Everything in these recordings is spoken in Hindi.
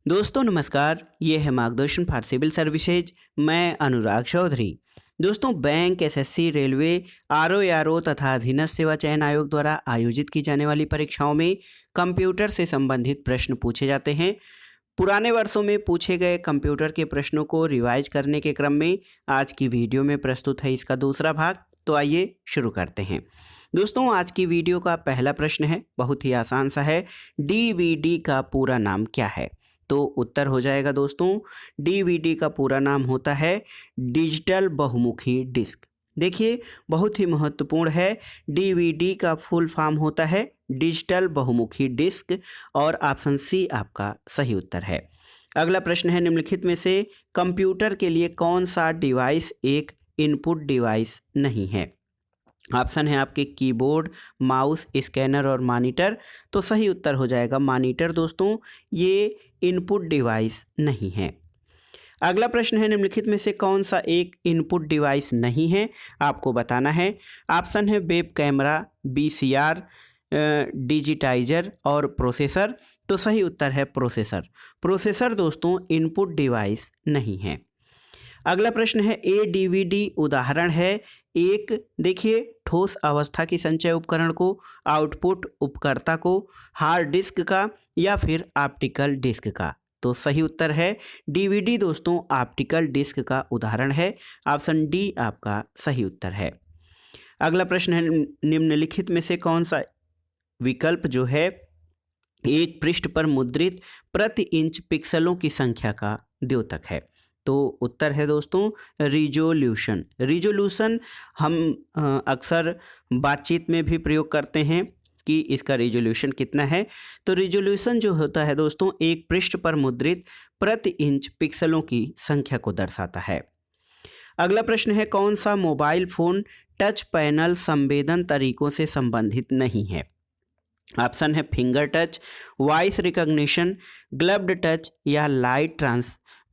दोस्तों नमस्कार, ये है मार्गदर्शन फॉर सिविल सर्विसेज। मैं अनुराग चौधरी। दोस्तों बैंक, एसएससी, रेलवे, आरओ तथा अधीनस्थ सेवा चयन आयोग द्वारा आयोजित की जाने वाली परीक्षाओं में कंप्यूटर से संबंधित प्रश्न पूछे जाते हैं। पुराने वर्षों में पूछे गए कंप्यूटर के प्रश्नों को रिवाइज करने के क्रम में आज की वीडियो में प्रस्तुत है इसका दूसरा भाग। तो आइए शुरू करते हैं। दोस्तों आज की वीडियो का पहला प्रश्न है, बहुत ही आसान सा है। डीवीडी का पूरा नाम क्या है? तो उत्तर हो जाएगा दोस्तों, डीवीडी का पूरा नाम होता है डिजिटल बहुमुखी डिस्क। देखिए बहुत ही महत्वपूर्ण है, डीवीडी का फुल फॉर्म होता है डिजिटल बहुमुखी डिस्क और ऑप्शन सी आपका सही उत्तर है। अगला प्रश्न है, निम्नलिखित में से कंप्यूटर के लिए कौन सा डिवाइस एक इनपुट डिवाइस नहीं है? ऑप्शन है आपके कीबोर्ड, माउस, स्कैनर और मॉनिटर। तो सही उत्तर हो जाएगा मॉनिटर दोस्तों, ये इनपुट डिवाइस नहीं है। अगला प्रश्न है, निम्नलिखित में से कौन सा एक इनपुट डिवाइस नहीं है, आपको बताना है। ऑप्शन है वेब कैमरा, वीसीआर, डिजिटाइजर और प्रोसेसर। तो सही उत्तर है प्रोसेसर। प्रोसेसर दोस्तों इनपुट डिवाइस नहीं है। अगला प्रश्न है, ए डीवीडी उदाहरण है एक, देखिए, ठोस अवस्था की संचय उपकरण को, आउटपुट उपकर्ता को, हार्ड डिस्क का या फिर ऑप्टिकल डिस्क का। तो सही उत्तर है डीवीडी दोस्तों ऑप्टिकल डिस्क का उदाहरण है। ऑप्शन डी आपका सही उत्तर है। अगला प्रश्न है, निम्नलिखित में से कौन सा विकल्प जो है एक पृष्ठ पर मुद्रित प्रति इंच पिक्सलों की संख्या का द्योतक है? तो उत्तर है दोस्तों रिजोल्यूशन। रिजोल्यूशन हम अक्सर बातचीत में भी प्रयोग करते हैं कि इसका रिजोल्यूशन कितना है। तो रिजोल्यूशन जो होता है दोस्तों एक पृष्ठ पर मुद्रित प्रति इंच पिक्सलों की संख्या को दर्शाता है। अगला प्रश्न है, कौन सा मोबाइल फ़ोन टच पैनल संवेदन तरीकों से संबंधित नहीं है? ऑप्शन है finger touch, voice recognition, gloved touch या लाइट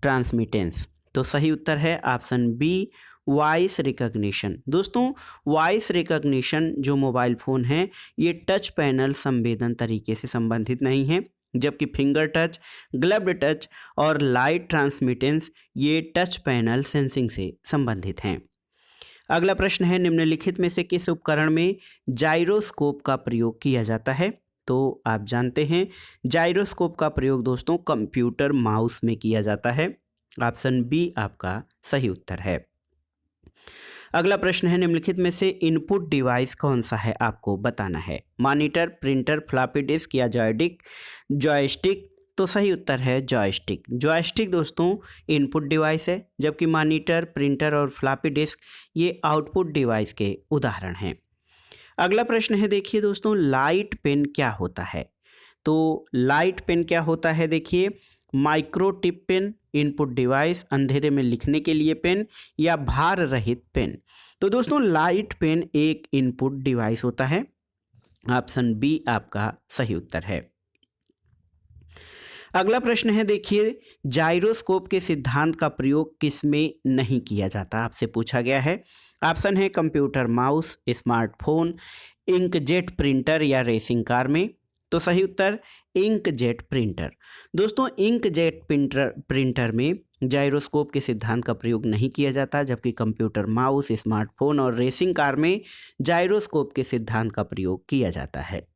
ट्रांसमिटेंस। तो सही उत्तर है ऑप्शन बी वॉइस रिकॉग्निशन। दोस्तों वॉइस रिकॉग्निशन जो मोबाइल फ़ोन है ये टच पैनल संवेदन तरीके से संबंधित नहीं है, जबकि फिंगर टच, ग्लव्ड टच और लाइट ट्रांसमिटेंस ये टच पैनल सेंसिंग से संबंधित हैं। अगला प्रश्न है, निम्नलिखित में से किस उपकरण में जाइरोस्कोप का प्रयोग किया जाता है? तो आप जानते हैं जाइरोस्कोप का प्रयोग दोस्तों कंप्यूटर माउस में किया जाता है। ऑप्शन बी आपका सही उत्तर है। अगला प्रश्न है, निम्नलिखित में से इनपुट डिवाइस कौन सा है, आपको बताना है। मॉनिटर, प्रिंटर, फ्लॉपी डिस्क या जॉयस्टिक। तो सही उत्तर है जॉयस्टिक। जॉयस्टिक दोस्तों इनपुट डिवाइस है, जबकि मॉनिटर, प्रिंटर और फ्लॉपी डिस्क ये आउटपुट डिवाइस के उदाहरण हैं। अगला प्रश्न है, देखिए दोस्तों, लाइट पेन क्या होता है? तो लाइट पेन क्या होता है, देखिए, micro tip pen, input device, अंधेरे में लिखने के लिए पेन या भार रहित पेन। तो दोस्तों लाइट पेन एक इनपुट डिवाइस होता है। ऑप्शन बी आपका सही उत्तर है। अगला प्रश्न है, देखिए, जाइरोस्कोप के सिद्धांत का प्रयोग किस में नहीं किया जाता, आपसे पूछा गया है। ऑप्शन है computer mouse, smartphone, inkjet printer या रेसिंग कार में। तो सही उत्तर इंकजेट प्रिंटर। दोस्तों इंकजेट प्रिंटर में जाइरोस्कोप के सिद्धांत का प्रयोग नहीं किया जाता, जबकि कंप्यूटर माउस, स्मार्टफोन और रेसिंग कार में जाइरोस्कोप के सिद्धांत का प्रयोग किया जाता है।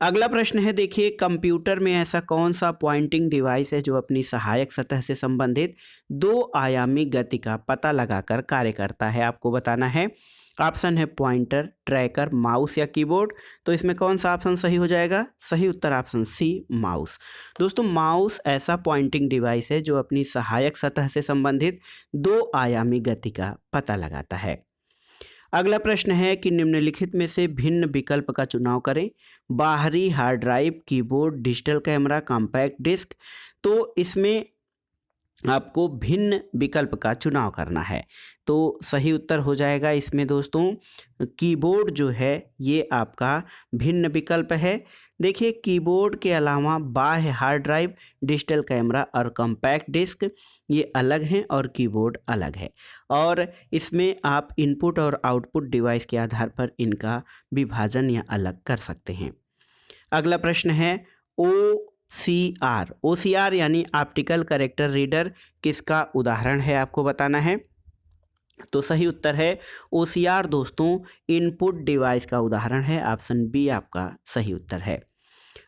अगला प्रश्न है, देखिए, कंप्यूटर में ऐसा कौन सा पॉइंटिंग डिवाइस है जो अपनी सहायक सतह से संबंधित दो आयामी गति का पता लगाकर कार्य करता है, आपको बताना है। ऑप्शन है पॉइंटर, ट्रैकर, माउस या कीबोर्ड। तो इसमें कौन सा ऑप्शन सही हो जाएगा? सही उत्तर ऑप्शन सी माउस। दोस्तों माउस ऐसा पॉइंटिंग डिवाइस है जो अपनी सहायक सतह से संबंधित दो आयामी गति का पता लगाता है। अगला प्रश्न है कि निम्नलिखित में से भिन्न विकल्प का चुनाव करें। बाहरी hard drive, keyboard, digital camera, compact disc. तो इसमें आपको भिन्न विकल्प का चुनाव करना है। तो सही उत्तर हो जाएगा इसमें दोस्तों कीबोर्ड जो है ये आपका भिन्न विकल्प है। देखिए कीबोर्ड के अलावा बाह्य हार्ड ड्राइव, डिजिटल कैमरा और कॉम्पैक्ट डिस्क ये अलग हैं और कीबोर्ड अलग है, और इसमें आप इनपुट और आउटपुट डिवाइस के आधार पर इनका विभाजन या अलग कर सकते हैं। अगला प्रश्न है, ओ OCR, OCR यानी ऑप्टिकल कैरेक्टर रीडर किसका उदाहरण है आपको बताना है। तो सही उत्तर है OCR दोस्तों इनपुट डिवाइस का उदाहरण है। ऑप्शन बी आपका सही उत्तर है।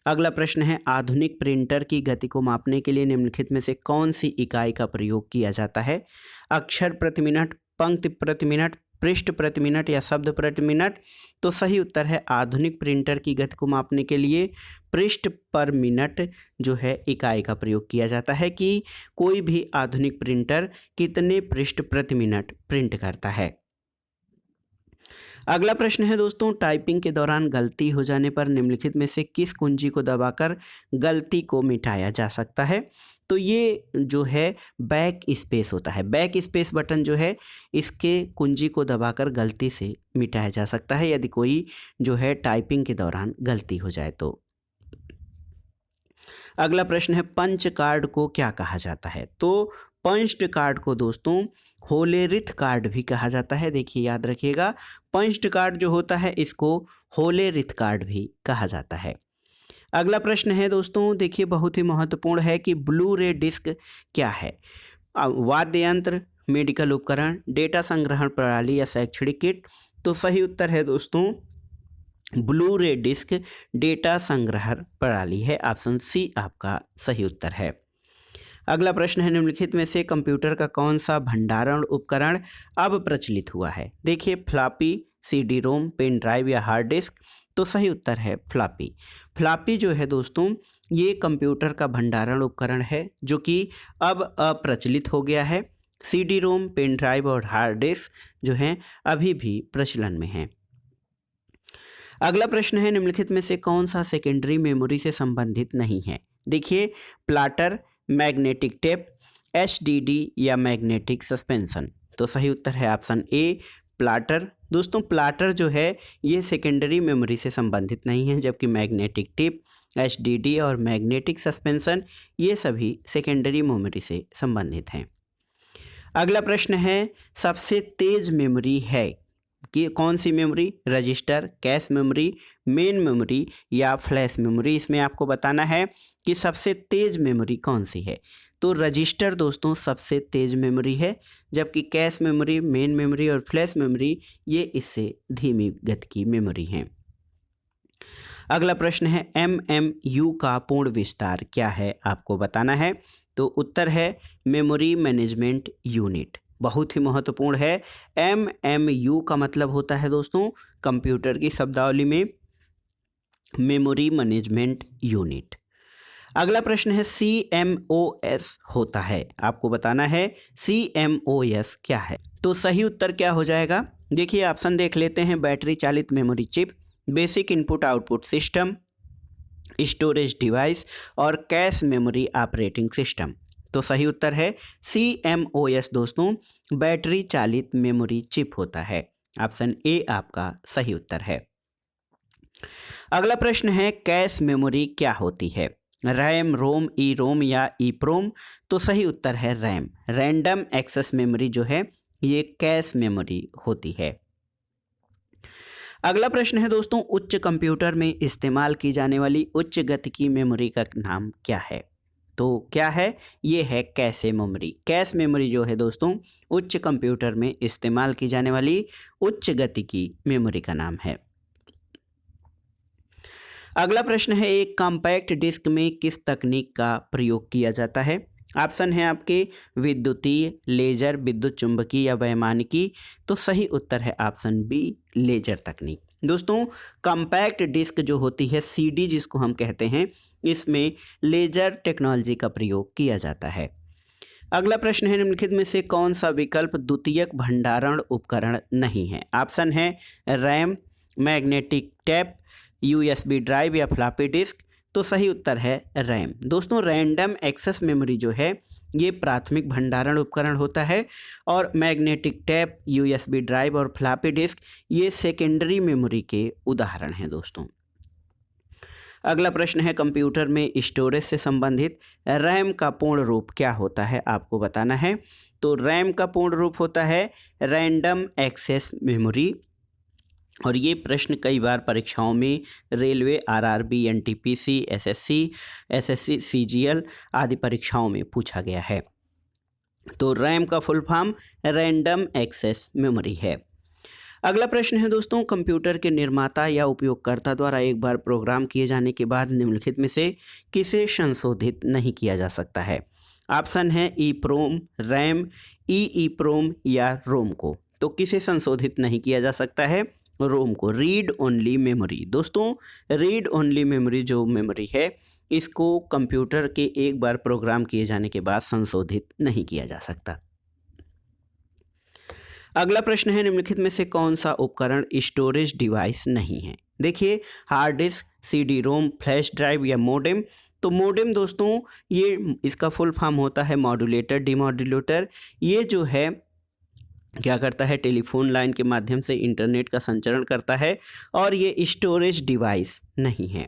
अगला प्रश्न है आधुनिक प्रिंटर की गति को मापने के लिए निम्नलिखित में से कौन सी इकाई का प्रयोग किया जाता है। अक्षर प्रति मिनट, पंक्ति प्रति मिनट, पृष्ठ प्रति मिनट या शब्द प्रति मिनट। तो सही उत्तर है आधुनिक प्रिंटर की गति को मापने के लिए पृष्ठ पर मिनट जो है इकाई का प्रयोग किया जाता है कि कोई भी आधुनिक प्रिंटर कितने पृष्ठ प्रति मिनट प्रिंट करता है। अगला प्रश्न है दोस्तों टाइपिंग के दौरान गलती हो जाने पर निम्नलिखित में से किस कुंजी को दबाकर गलती को मिटाया जा सकता है। तो ये जो है बैक स्पेस होता है। बैक स्पेस बटन जो है इसके कुंजी को दबाकर गलती से मिटाया जा सकता है यदि कोई जो है टाइपिंग के दौरान गलती हो जाए तो। अगला प्रश्न है पंच कार्ड को क्या कहा जाता है। तो पंच्ड कार्ड को दोस्तों होलेरिथ कार्ड भी कहा जाता है। देखिए याद रखिएगा पंच्ड कार्ड जो होता है इसको होलेरिथ कार्ड भी कहा जाता है। अगला प्रश्न है दोस्तों देखिए बहुत ही महत्वपूर्ण है कि ब्लू रे डिस्क क्या है। वाद्य यंत्र, मेडिकल उपकरण, डेटा संग्रहण प्रणाली या शैक्षणिक किट। तो सही उत्तर है दोस्तों ब्लू रे डिस्क डेटा संग्रहण प्रणाली है। ऑप्शन सी आपका सही उत्तर है। अगला प्रश्न है निम्नलिखित में से कंप्यूटर का कौन सा भंडारण उपकरण अब प्रचलित हुआ है। देखिए फ्लॉपी, CD रोम, पेन ड्राइव या हार्ड डिस्क। तो सही उत्तर है फ्लॉपी। फ्लॉपी जो है दोस्तों ये कंप्यूटर का भंडारण उपकरण है जो कि अब अप्रचलित हो गया है। CD रोम, पेन ड्राइव और हार्ड डिस्क जो हैं अभी भी प्रचलन में हैं। अगला प्रश्न है निम्नलिखित में से कौन सा सेकेंडरी मेमोरी से संबंधित नहीं है। देखिए प्लाटर, मैग्नेटिक टेप, HDD या मैग्नेटिक सस्पेंशन। तो सही उत्तर है ऑप्शन ए प्लाटर। दोस्तों प्लाटर जो है ये सेकेंडरी मेमोरी से संबंधित नहीं है जबकि मैग्नेटिक टेप, HDD और मैग्नेटिक सस्पेंशन ये सभी सेकेंडरी मेमोरी से संबंधित हैं। अगला प्रश्न है सबसे तेज मेमोरी है कि कौन सी memory, register, cache memory, main memory या फ्लैश मेमोरी। इसमें आपको बताना है कि सबसे तेज मेमोरी कौन सी है। तो रजिस्टर दोस्तों सबसे तेज मेमोरी है जबकि कैश मेमोरी, मेन मेमोरी और फ्लैश मेमोरी ये इससे धीमी गति की मेमोरी हैं। अगला प्रश्न है MMU का पूर्ण विस्तार क्या है आपको बताना है। तो उत्तर है मेमोरी मैनेजमेंट यूनिट। बहुत ही महत्वपूर्ण है। MMU का मतलब होता है दोस्तों कंप्यूटर की शब्दावली में मेमोरी मैनेजमेंट यूनिट। अगला प्रश्न है CMOS होता है, आपको बताना है CMOS क्या है। तो सही उत्तर क्या हो जाएगा। देखिए ऑप्शन देख लेते हैं बैटरी चालित memory chip, basic input output system, storage device और कैश मेमोरी ऑपरेटिंग सिस्टम। तो सही उत्तर है CMOS दोस्तों बैटरी चालित मेमोरी चिप होता है। ऑप्शन ए आपका सही उत्तर है। अगला प्रश्न है कैश मेमोरी क्या होती है। रैम, रोम, ई रोम या ई प्रोम। तो सही उत्तर है रैम। रैंडम एक्सेस मेमोरी जो है ये कैश मेमोरी होती है। अगला प्रश्न है दोस्तों उच्च कंप्यूटर में इस्तेमाल की जाने वाली उच्च गति की मेमोरी का नाम क्या है। तो क्या है, ये है कैश मेमोरी। कैश मेमोरी जो है दोस्तों उच्च कंप्यूटर में इस्तेमाल की जाने वाली उच्च गति की मेमोरी का नाम है। अगला प्रश्न है एक कॉम्पैक्ट डिस्क में किस तकनीक का प्रयोग किया जाता है। ऑप्शन है आपके विद्युतीय, लेजर, विद्युत चुंबकीय या वैमानिकी। तो सही उत्तर है ऑप्शन बी लेजर तकनीक। दोस्तों कॉम्पैक्ट डिस्क जो होती है CD जिसको हम कहते हैं इसमें लेजर टेक्नोलॉजी का प्रयोग किया जाता है। अगला प्रश्न है निम्नलिखित में से कौन सा विकल्प द्वितीयक भंडारण उपकरण नहीं है। ऑप्शन है RAM, magnetic tape, USB drive या फ्लॉपी डिस्क। तो सही उत्तर है रैम। दोस्तों रैंडम एक्सेस मेमोरी जो है ये प्राथमिक भंडारण उपकरण होता है और मैग्नेटिक टेप, USB ड्राइव और फ्लॉपी डिस्क ये सेकेंडरी मेमोरी के उदाहरण हैं दोस्तों। अगला प्रश्न है कंप्यूटर में स्टोरेज से संबंधित रैम का पूर्ण रूप क्या होता है आपको बताना है। तो रैम का पूर्ण रूप होता है रैंडम एक्सेस मेमोरी। और ये प्रश्न कई बार परीक्षाओं में railway, RRB, NTPC, SSC, CGL आदि परीक्षाओं में पूछा गया है। तो रैम का full form random access memory है। अगला प्रश्न है दोस्तों, कंप्यूटर के निर्माता या उपयोगकर्ता द्वारा एक बार प्रोग्राम किए जाने के बाद निम्नलिखित में से किसे संशोधित नहीं किया जा सकता है? ऑप्शन है ईप्रोम, रैम, ईप्रोम या रोम को। तो किसे संशोधित नहीं किया जा सकता है? रोम को, रीड ओनली मेमोरी। दोस्तों, रीड ओनली मेमोरी जो मेमोरी है, इसको कंप्यूटर के एक बार प्रोग्राम किए जाने के बाद संशोधित नहीं किया जा सकता। अगला प्रश्न है, निम्नलिखित में से कौन सा उपकरण स्टोरेज डिवाइस नहीं है? देखिए, hard disk, CD ROM, flash drive या मोडेम। तो मोडेम दोस्तों, ये इसका फुल फॉर्म होता है मॉड्यूलेटर, डिमॉड्यूलेटर। ये जो है क्या करता है, टेलीफोन लाइन के माध्यम से इंटरनेट का संचरण करता है और ये स्टोरेज डिवाइस नहीं है।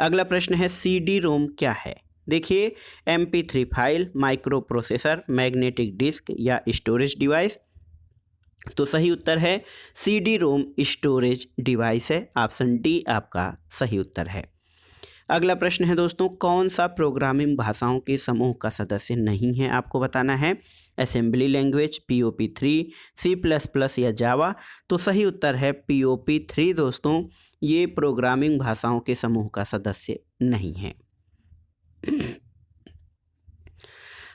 अगला प्रश्न है, सीडी रोम क्या है? देखिए, MP3 file, micro processor, magnetic disk या स्टोरेज डिवाइस। तो सही उत्तर है सीडी रोम स्टोरेज डिवाइस है। ऑप्शन डी आपका सही उत्तर है। अगला प्रश्न है दोस्तों, कौन सा प्रोग्रामिंग भाषाओं के समूह का सदस्य नहीं है? आपको बताना है। असेंबली लैंग्वेज, POP3, C++ या जावा। तो सही उत्तर है POP3 दोस्तों, ये प्रोग्रामिंग भाषाओं के समूह का सदस्य नहीं है।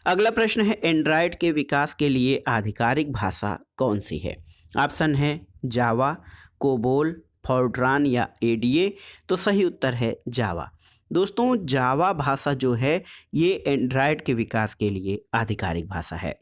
अगला प्रश्न है, एंड्रॉयड के विकास के लिए आधिकारिक भाषा कौन सी है? ऑप्शन है जावा, कोबोल, फोर्ट्रान या ADA। तो सही उत्तर है जावा। दोस्तों, जावा भाषा जो है ये एंड्रॉयड के विकास के लिए आधिकारिक भाषा है।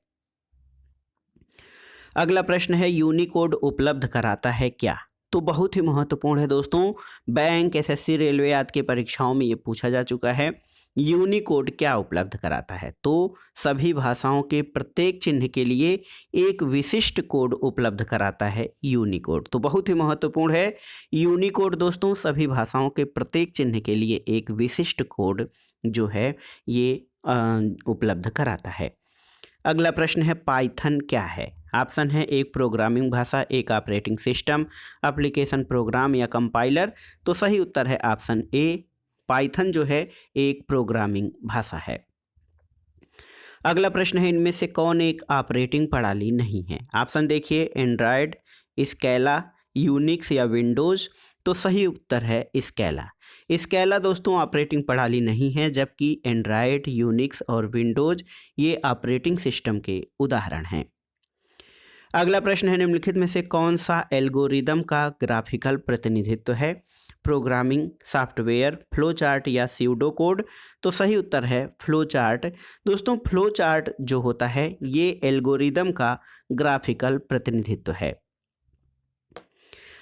अगला प्रश्न है, यूनिकोड उपलब्ध कराता है क्या? तो बहुत ही महत्वपूर्ण है दोस्तों, बैंक, SSC, रेलवे आदि के परीक्षाओं में ये पूछा जा चुका है। यूनिकोड क्या उपलब्ध कराता है? तो सभी भाषाओं के प्रत्येक चिन्ह के लिए एक विशिष्ट कोड उपलब्ध कराता है यूनिकोड। तो बहुत ही महत्वपूर्ण है यूनिकोड दोस्तों, सभी भाषाओं के प्रत्येक चिन्ह के लिए एक विशिष्ट कोड जो है ये उपलब्ध कराता है। अगला प्रश्न है, पाइथन क्या है? ऑप्शन है एक प्रोग्रामिंग भाषा, एक ऑपरेटिंग सिस्टम, एप्लीकेशन प्रोग्राम या कंपाइलर। तो सही उत्तर है ऑप्शन ए, पाइथन जो है एक प्रोग्रामिंग भाषा है। अगला प्रश्न है, इनमें से कौन एक ऑपरेटिंग प्रणाली नहीं है? ऑप्शन देखिए, एंड्रॉयड, स्केला, यूनिक्स या विंडोज़। तो सही उत्तर है स्केला। स्केला दोस्तों ऑपरेटिंग प्रणाली नहीं है, जबकि एंड्रॉयड, यूनिक्स और विंडोज़ ये ऑपरेटिंग सिस्टम के उदाहरण हैं। अगला प्रश्न है, निम्नलिखित में से कौन सा एल्गोरिदम का ग्राफिकल प्रतिनिधित्व है? प्रोग्रामिंग सॉफ्टवेयर, फ्लो चार्ट या स्यूडो कोड। तो सही उत्तर है फ्लो चार्ट। दोस्तों, फ्लो चार्ट जो होता है ये एल्गोरिदम का ग्राफिकल प्रतिनिधित्व है।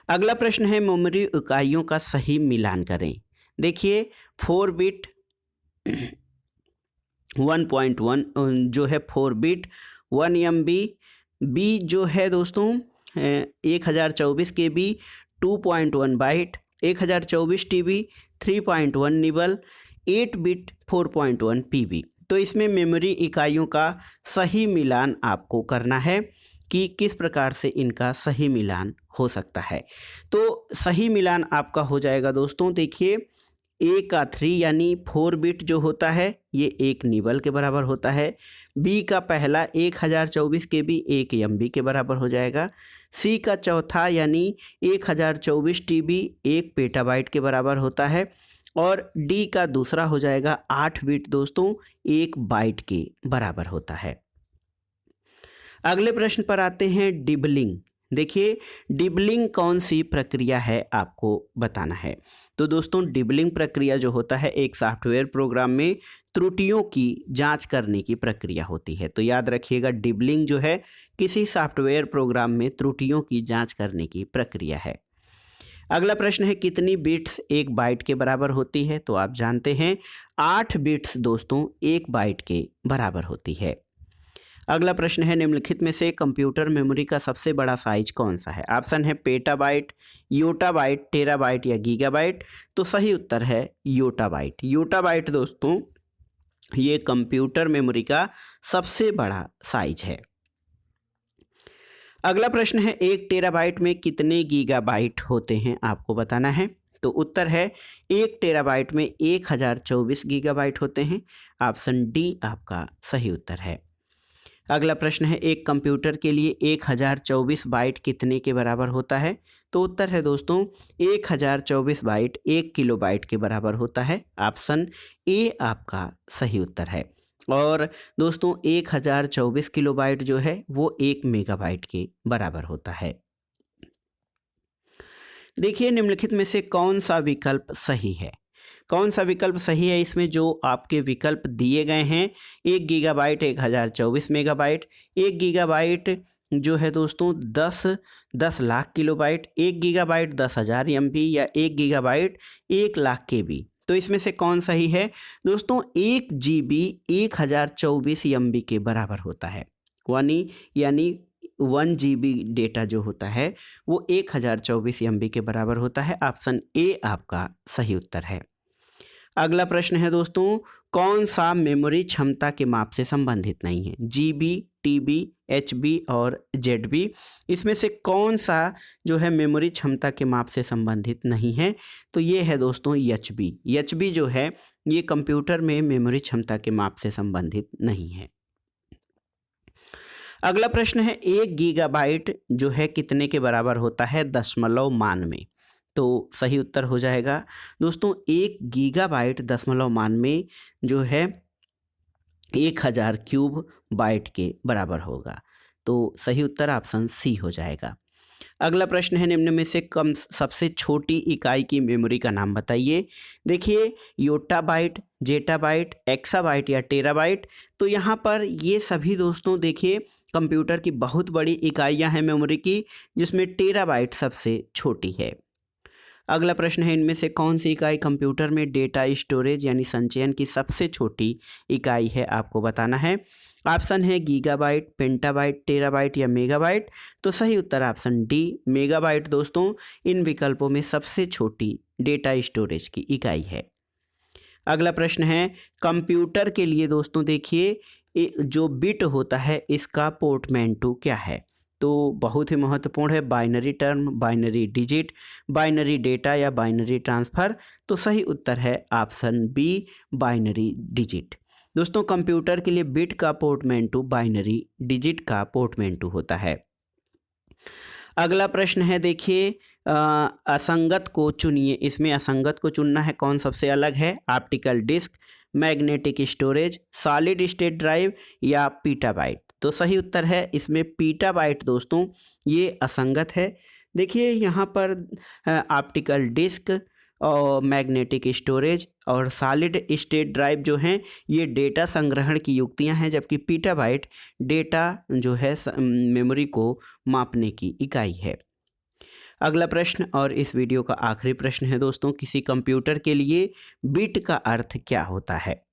अगला प्रश्न है, मेमोरी इकाइयों का सही मिलान करें। देखिए, 4 बिट 1.1 जो है 4 बिट 1 MB, बी जो है दोस्तों 1024 KB 2.1 byte, 1024 TB 3.1 nibble, 8 bit 4.1 PB। तो इसमें मेमोरी इकाइयों का सही मिलान आपको करना है कि किस प्रकार से इनका सही मिलान हो सकता है। तो सही मिलान आपका हो जाएगा दोस्तों, देखिए A का 3 यानी 4 बिट जो होता है ये 1 निबल के बराबर होता है। B का पहला 1024 KB 1 MB के बराबर हो जाएगा। C का चौथा यानी 1024 TB 1 पेटाबाइट के बराबर होता है। और D का दूसरा हो जाएगा 8 बिट दोस्तों 1 बाइट के बराबर होता है। अगले प्रश्न पर आते हैं, डिबलिंग। देखिए, डिबलिंग कौन सी प्रक्रिया है आपको बताना है। तो दोस्तों, डिबलिंग प्रक्रिया जो होता है एक सॉफ्टवेयर प्रोग्राम में त्रुटियों की जांच करने की प्रक्रिया होती है। तो याद रखिएगा, डिबलिंग जो है किसी सॉफ्टवेयर प्रोग्राम में त्रुटियों की जांच करने की प्रक्रिया है। अगला प्रश्न है, कितनी बिट्स 1 बाइट के बराबर होती है? तो आप जानते हैं 8 बिट्स दोस्तों 1 बाइट के बराबर होती है। अगला प्रश्न है, निम्नलिखित में से कंप्यूटर मेमोरी का सबसे बड़ा साइज कौन सा है? ऑप्शन है पेटाबाइट, योटाबाइट, टेराबाइट या गीगाबाइट। तो सही उत्तर है योटाबाइट। योटाबाइट दोस्तों ये कंप्यूटर मेमोरी का सबसे बड़ा साइज है। अगला प्रश्न है 1 टेराबाइट में कितने गीगाबाइट होते हैं आपको बताना है। तो उत्तर है 1 टेराबाइट में 1024 गीगाबाइट होते हैं। ऑप्शन डी आपका सही उत्तर है। अगला प्रश्न है एक कंप्यूटर के लिए 1024 बाइट कितने के बराबर होता है। तो उत्तर है दोस्तों 1024 बाइट 1 किलोबाइट के बराबर होता है। ऑप्शन ए आपका सही उत्तर है। और दोस्तों 1024 किलोबाइट जो है वो 1 मेगाबाइट के बराबर होता है। देखिए निम्नलिखित में से कौन सा विकल्प सही है। कौन सा विकल्प सही है, इसमें जो आपके विकल्प दिए गए हैं 1 गीगाबाइट 1024 मेगाबाइट, 1 गीगाबाइट जो है दोस्तों 10 लाख किलोबाइट, 1 गीगाबाइट 10,000 एमबी या 1 गीगाबाइट 1 लाख केबी। तो इसमें से कौन सही है दोस्तों। 1 जीबी 1024 एमबी के बराबर होता है। यानी 1 जीबी डेटा जो होता है वो 1024 एमबी के बराबर होता है। ऑप्शन ए आपका सही उत्तर है। अगला प्रश्न है दोस्तों कौन सा मेमोरी क्षमता के माप से संबंधित नहीं है। जीबी, टीबी, एचबी और जेडबी, इसमें से कौन सा जो है मेमोरी क्षमता के माप से संबंधित नहीं है। तो ये है दोस्तों एचबी। एचबी जो है ये कंप्यूटर में मेमोरी क्षमता के माप से संबंधित नहीं है। अगला प्रश्न है 1 गीगाबाइट जो है कितने के बराबर होता है दशमलव मान में। तो सही उत्तर हो जाएगा दोस्तों 1 गीगाबाइट दशमलव मान में जो है 1000 क्यूब बाइट के बराबर होगा। तो सही उत्तर ऑप्शन सी हो जाएगा। अगला प्रश्न है निम्न में से कम सबसे छोटी इकाई की मेमोरी का नाम बताइए। देखिए योटाबाइट, जेटाबाइट, एक्साबाइट या टेराबाइट। तो यहाँ पर ये सभी दोस्तों देखिए कंप्यूटर की बहुत बड़ी इकाइयाँ हैं मेमोरी की, जिसमें टेराबाइट सबसे छोटी है। अगला प्रश्न है इनमें से कौन सी इकाई कंप्यूटर में डेटा स्टोरेज यानी संचयन की सबसे छोटी इकाई है आपको बताना है। ऑप्शन है गीगाबाइट, पेंटाबाइट, टेराबाइट या मेगाबाइट। तो सही उत्तर ऑप्शन डी मेगाबाइट दोस्तों इन विकल्पों में सबसे छोटी डेटा स्टोरेज की इकाई है। अगला प्रश्न है कंप्यूटर के लिए दोस्तों देखिए जो बिट होता है इसका पोर्टमैंटो क्या है। तो बहुत ही महत्वपूर्ण है binary term, binary digit, binary data या बाइनरी ट्रांसफ़र। तो सही उत्तर है ऑप्शन बी बाइनरी डिजिट। दोस्तों कंप्यूटर के लिए बिट का पोर्टमैंटो बाइनरी डिजिट का पोर्टमैंटो होता है। अगला प्रश्न है देखिए असंगत को चुनिए। इसमें असंगत को चुनना है कौन सबसे अलग है। Optical disc, magnetic storage, solid state drive या पीटाबाइट। तो सही उत्तर है इसमें पीटाबाइट दोस्तों ये असंगत है। देखिए यहाँ पर ऑप्टिकल डिस्क और मैग्नेटिक स्टोरेज और सॉलिड स्टेट ड्राइव जो हैं ये डेटा संग्रहण की युक्तियां हैं, जबकि पीटाबाइट डेटा जो है मेमोरी को मापने की इकाई है। अगला प्रश्न और इस वीडियो का आखिरी प्रश्न है दोस्तों किसी कंप्यूटर के लिए बिट का अर्थ क्या होता है।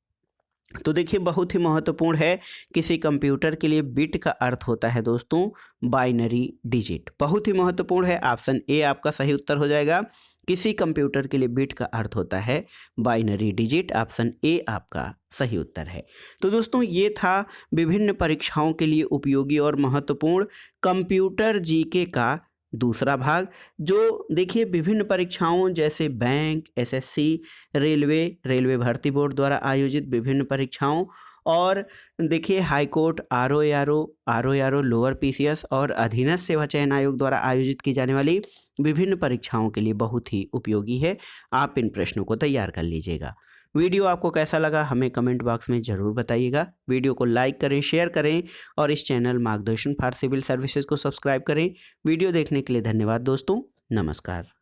तो देखिए बहुत ही महत्वपूर्ण है, किसी कंप्यूटर के लिए बिट का अर्थ होता है दोस्तों बाइनरी डिजिट। बहुत ही महत्वपूर्ण है, ऑप्शन ए आपका सही उत्तर हो जाएगा। किसी कंप्यूटर के लिए बिट का अर्थ होता है बाइनरी डिजिट। ऑप्शन ए आपका सही उत्तर है। तो दोस्तों ये था विभिन्न परीक्षाओं के लिए उपयोगी और महत्वपूर्ण कंप्यूटर जीके का दूसरा भाग, जो देखिए विभिन्न परीक्षाओं जैसे बैंक, एसएससी, रेलवे भर्ती बोर्ड द्वारा आयोजित विभिन्न परीक्षाओं और देखिए हाईकोर्ट, आरओ लोअर पीसीएस और अधीनस्थ सेवा चयन आयोग द्वारा आयोजित की जाने वाली विभिन्न परीक्षाओं के लिए बहुत ही उपयोगी है। आप इन प्रश्नों को तैयार कर लीजिएगा। वीडियो आपको कैसा लगा हमें कमेंट बॉक्स में ज़रूर बताइएगा। वीडियो को लाइक करें, शेयर करें और इस चैनल मार्गदर्शन फॉर सिविल सर्विसेज को सब्सक्राइब करें। वीडियो देखने के लिए धन्यवाद दोस्तों। नमस्कार।